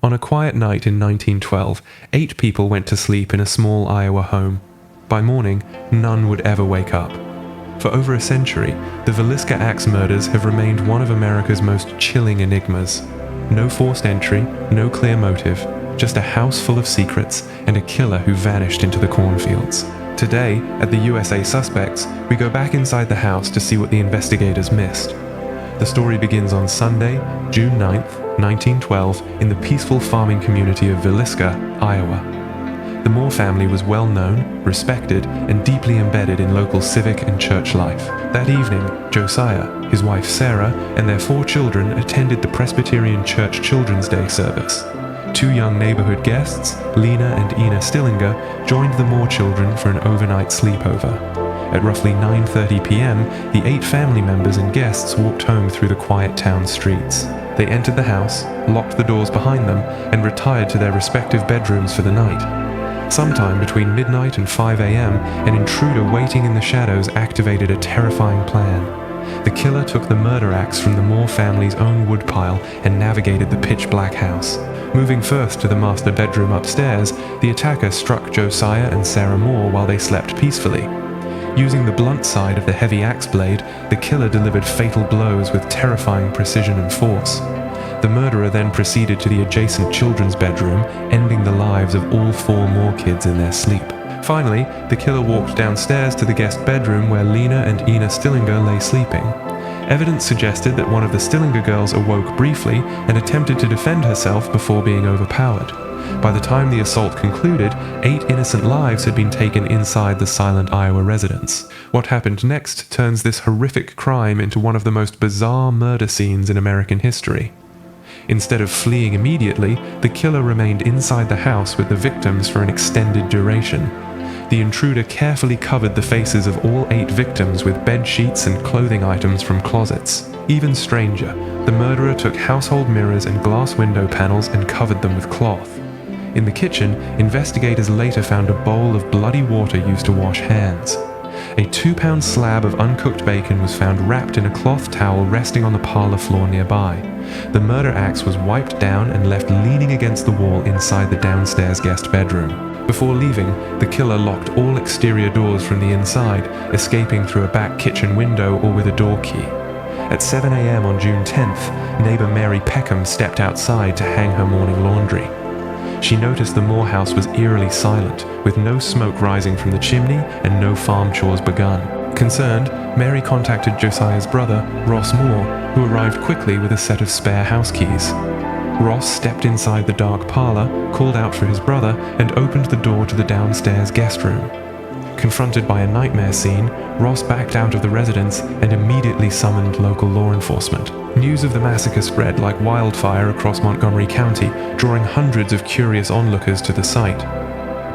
On a quiet night in 1912, 8 people went to sleep in a small Iowa home. By morning, none would ever wake up. For over a century, the Villisca axe murders have remained one of America's most chilling enigmas. No forced entry, no clear motive, just a house full of secrets and a killer who vanished into the cornfields. Today, at the USA Suspects, we go back inside the house to see what the investigators missed. The story begins on Sunday, June 9th, 1912, in the peaceful farming community of Villisca, Iowa. The Moore family was well known, respected, and deeply embedded in local civic and church life. That evening, Josiah, his wife Sarah, and their 4 children attended the Presbyterian Church Children's Day service. 2 young neighborhood guests, Lena and Ina Stillinger, joined the Moore children for an overnight sleepover. At roughly 9:30 p.m., the 8 family members and guests walked home through the quiet town streets. They entered the house, locked the doors behind them, and retired to their respective bedrooms for the night. Sometime between midnight and 5 a.m., an intruder waiting in the shadows activated a terrifying plan. The killer took the murder axe from the Moore family's own woodpile and navigated the pitch-black house. Moving first to the master bedroom upstairs, the attacker struck Josiah and Sarah Moore while they slept peacefully. Using the blunt side of the heavy axe blade, the killer delivered fatal blows with terrifying precision and force. The murderer then proceeded to the adjacent children's bedroom, ending the lives of all 4 Moore kids in their sleep. Finally, the killer walked downstairs to the guest bedroom where Lena and Ina Stillinger lay sleeping. Evidence suggested that one of the Stillinger girls awoke briefly and attempted to defend herself before being overpowered. By the time the assault concluded, 8 innocent lives had been taken inside the silent Iowa residence. What happened next turns this horrific crime into one of the most bizarre murder scenes in American history. Instead of fleeing immediately, the killer remained inside the house with the victims for an extended duration. The intruder carefully covered the faces of all 8 victims with bed sheets and clothing items from closets. Even stranger, the murderer took household mirrors and glass window panels and covered them with cloth. In the kitchen, investigators later found a bowl of bloody water used to wash hands. A 2-pound slab of uncooked bacon was found wrapped in a cloth towel resting on the parlor floor nearby. The murder axe was wiped down and left leaning against the wall inside the downstairs guest bedroom. Before leaving, the killer locked all exterior doors from the inside, escaping through a back kitchen window or with a door key. At 7 a.m. on June 10th, neighbor Mary Peckham stepped outside to hang her morning laundry. She noticed the Moore house was eerily silent, with no smoke rising from the chimney and no farm chores begun. Concerned, Mary contacted Josiah's brother, Ross Moore, who arrived quickly with a set of spare house keys. Ross stepped inside the dark parlor, called out for his brother, and opened the door to the downstairs guest room. Confronted by a nightmare scene, Ross backed out of the residence and immediately summoned local law enforcement. News of the massacre spread like wildfire across Montgomery County, drawing hundreds of curious onlookers to the site.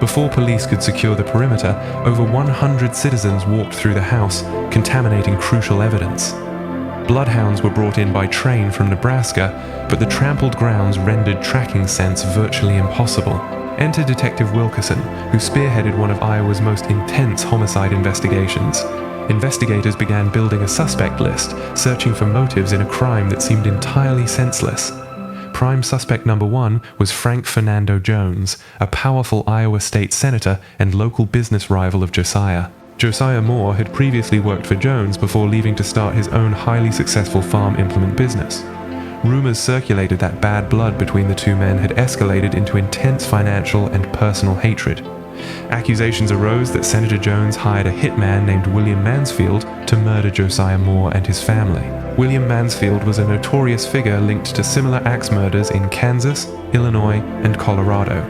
Before police could secure the perimeter, over 100 citizens walked through the house, contaminating crucial evidence. Bloodhounds were brought in by train from Nebraska, but the trampled grounds rendered tracking sense virtually impossible. Enter Detective Wilkerson, who spearheaded one of Iowa's most intense homicide investigations. Investigators began building a suspect list, searching for motives in a crime that seemed entirely senseless. Prime suspect number 1 was Frank Fernando Jones, a powerful Iowa state senator and local business rival of Josiah. Josiah Moore had previously worked for Jones before leaving to start his own highly successful farm implement business. Rumors circulated that bad blood between the 2 men had escalated into intense financial and personal hatred. Accusations arose that Senator Jones hired a hitman named William Mansfield to murder Josiah Moore and his family. William Mansfield was a notorious figure linked to similar axe murders in Kansas, Illinois, and Colorado.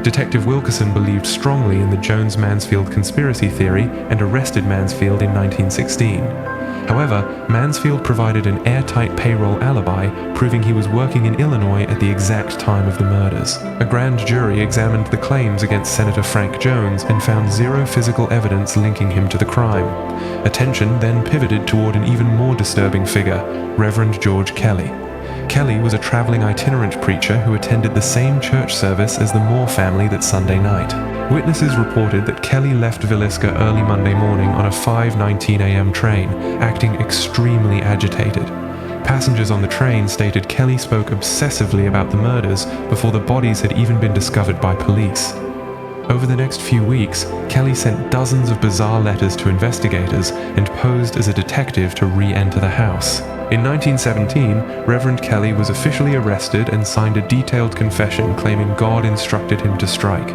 Detective Wilkerson believed strongly in the Jones-Mansfield conspiracy theory and arrested Mansfield in 1916. However, Mansfield provided an airtight payroll alibi, proving he was working in Illinois at the exact time of the murders. A grand jury examined the claims against Senator Frank Jones and found zero physical evidence linking him to the crime. Attention then pivoted toward an even more disturbing figure, Reverend George Kelly. Kelly was a traveling itinerant preacher who attended the same church service as the Moore family that Sunday night. Witnesses reported that Kelly left Villisca early Monday morning on a 5:19 a.m. train, acting extremely agitated. Passengers on the train stated Kelly spoke obsessively about the murders before the bodies had even been discovered by police. Over the next few weeks, Kelly sent dozens of bizarre letters to investigators and posed as a detective to re-enter the house. In 1917, Reverend Kelly was officially arrested and signed a detailed confession claiming God instructed him to strike.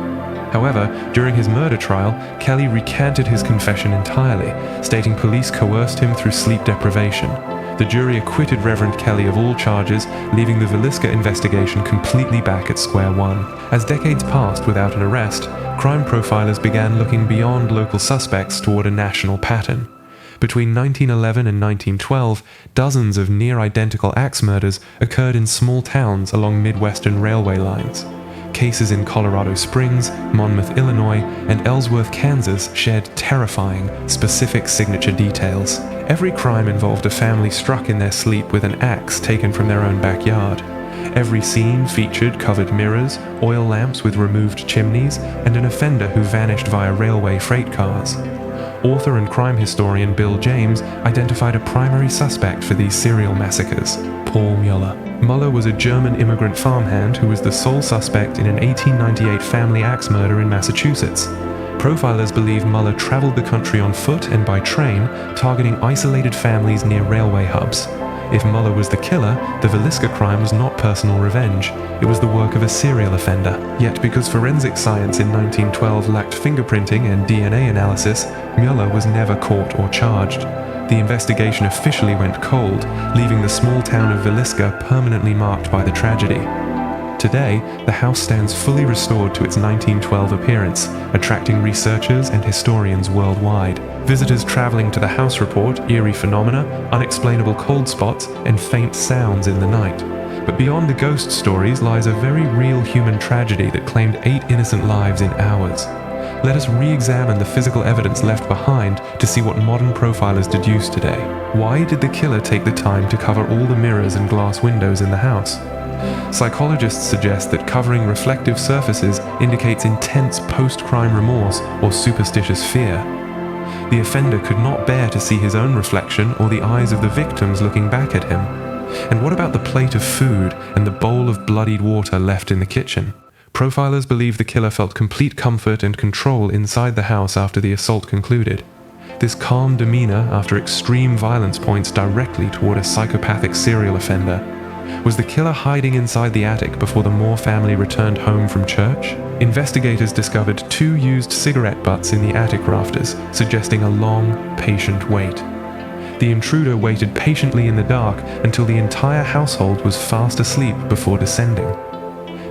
However, during his murder trial, Kelly recanted his confession entirely, stating police coerced him through sleep deprivation. The jury acquitted Reverend Kelly of all charges, leaving the Villisca investigation completely back at square one. As decades passed without an arrest, crime profilers began looking beyond local suspects toward a national pattern. Between 1911 and 1912, dozens of near-identical axe murders occurred in small towns along Midwestern railway lines. Cases in Colorado Springs, Monmouth, Illinois, and Ellsworth, Kansas shared terrifying, specific signature details. Every crime involved a family struck in their sleep with an axe taken from their own backyard. Every scene featured covered mirrors, oil lamps with removed chimneys, and an offender who vanished via railway freight cars. Author and crime historian Bill James identified a primary suspect for these serial massacres, Paul Mueller. Mueller was a German immigrant farmhand who was the sole suspect in an 1898 family axe murder in Massachusetts. Profilers believe Mueller traveled the country on foot and by train, targeting isolated families near railway hubs. If Mueller was the killer, the Villisca crime was not personal revenge. It was the work of a serial offender. Yet because forensic science in 1912 lacked fingerprinting and DNA analysis, Mueller was never caught or charged. The investigation officially went cold, leaving the small town of Villisca permanently marked by the tragedy. Today, the house stands fully restored to its 1912 appearance, attracting researchers and historians worldwide. Visitors traveling to the house report eerie phenomena, unexplainable cold spots, and faint sounds in the night. But beyond the ghost stories lies a very real human tragedy that claimed 8 innocent lives in hours. Let us re-examine the physical evidence left behind to see what modern profilers deduce today. Why did the killer take the time to cover all the mirrors and glass windows in the house? Psychologists suggest that covering reflective surfaces indicates intense post-crime remorse or superstitious fear. The offender could not bear to see his own reflection or the eyes of the victims looking back at him. And what about the plate of food and the bowl of bloodied water left in the kitchen? Profilers believe the killer felt complete comfort and control inside the house after the assault concluded. This calm demeanor after extreme violence points directly toward a psychopathic serial offender. Was the killer hiding inside the attic before the Moore family returned home from church? Investigators discovered 2 used cigarette butts in the attic rafters, suggesting a long, patient wait. The intruder waited patiently in the dark until the entire household was fast asleep before descending.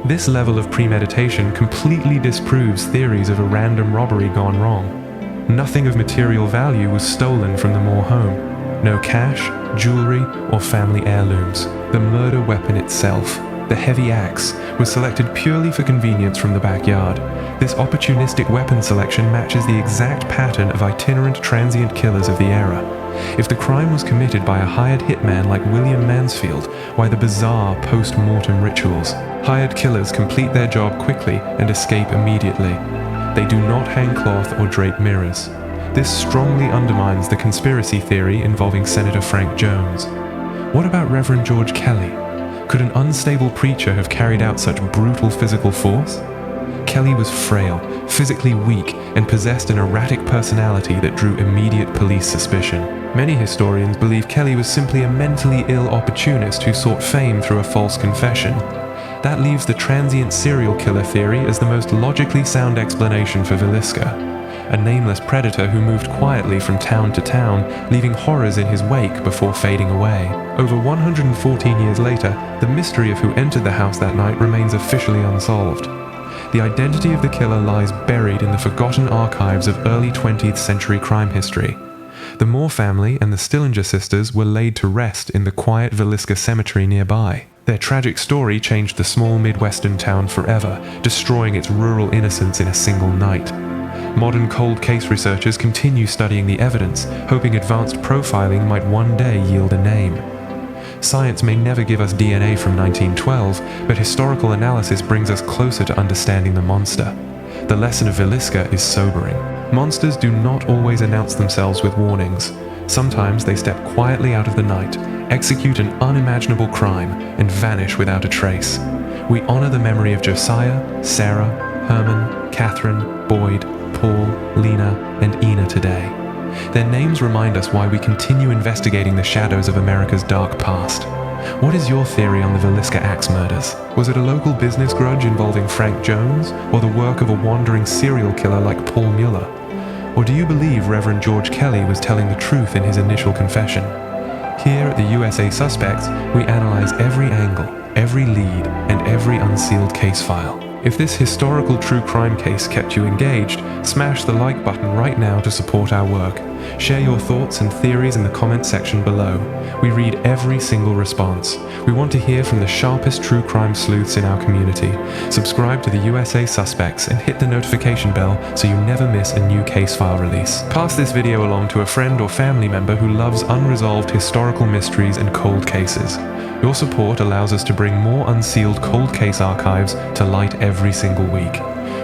This level of premeditation completely disproves theories of a random robbery gone wrong. Nothing of material value was stolen from the Moore home. No cash, jewelry, or family heirlooms. The murder weapon itself, the heavy axe, was selected purely for convenience from the backyard. This opportunistic weapon selection matches the exact pattern of itinerant transient killers of the era. If the crime was committed by a hired hitman like William Mansfield, why the bizarre post-mortem rituals? Hired killers complete their job quickly and escape immediately. They do not hang cloth or drape mirrors. This strongly undermines the conspiracy theory involving Senator Frank Jones. What about Reverend George Kelly? Could an unstable preacher have carried out such brutal physical force? Kelly was frail, physically weak, and possessed an erratic personality that drew immediate police suspicion. Many historians believe Kelly was simply a mentally ill opportunist who sought fame through a false confession. That leaves the transient serial killer theory as the most logically sound explanation for Villisca. A nameless predator who moved quietly from town to town, leaving horrors in his wake before fading away. Over 114 years later, the mystery of who entered the house that night remains officially unsolved. The identity of the killer lies buried in the forgotten archives of early 20th century crime history. The Moore family and the Stillinger sisters were laid to rest in the quiet Villisca cemetery nearby. Their tragic story changed the small Midwestern town forever, destroying its rural innocence in a single night. Modern cold case researchers continue studying the evidence, hoping advanced profiling might one day yield a name. Science may never give us DNA from 1912, but historical analysis brings us closer to understanding the monster. The lesson of Villisca is sobering. Monsters do not always announce themselves with warnings. Sometimes they step quietly out of the night, execute an unimaginable crime, and vanish without a trace. We honor the memory of Josiah, Sarah, Herman, Catherine, Boyd, Paul, Lena, and Ina today. Their names remind us why we continue investigating the shadows of America's dark past. What is your theory on the Villisca axe murders? Was it a local business grudge involving Frank Jones, or the work of a wandering serial killer like Paul Mueller? Or do you believe Reverend George Kelly was telling the truth in his initial confession? Here at the USA Suspects, we analyze every angle, every lead, and every unsealed case file. If this historical true crime case kept you engaged, smash the like button right now to support our work. Share your thoughts and theories in the comment section below. We read every single response. We want to hear from the sharpest true crime sleuths in our community. Subscribe to the USA Suspects and hit the notification bell so you never miss a new case file release. Pass this video along to a friend or family member who loves unresolved historical mysteries and cold cases. Your support allows us to bring more unsealed cold case archives to light every single week.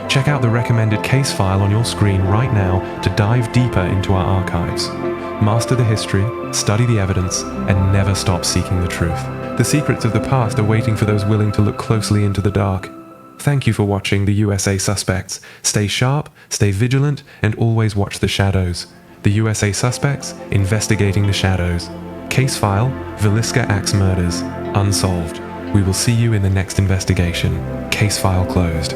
Check out the recommended case file on your screen right now to dive deeper into our archives. Master the history, study the evidence, and never stop seeking the truth. The secrets of the past are waiting for those willing to look closely into the dark. Thank you for watching the USA Suspects. Stay sharp, stay vigilant, and always watch the shadows. The USA Suspects, investigating the shadows. Case file, Villisca axe murders, unsolved. We will see you in the next investigation. Case file closed.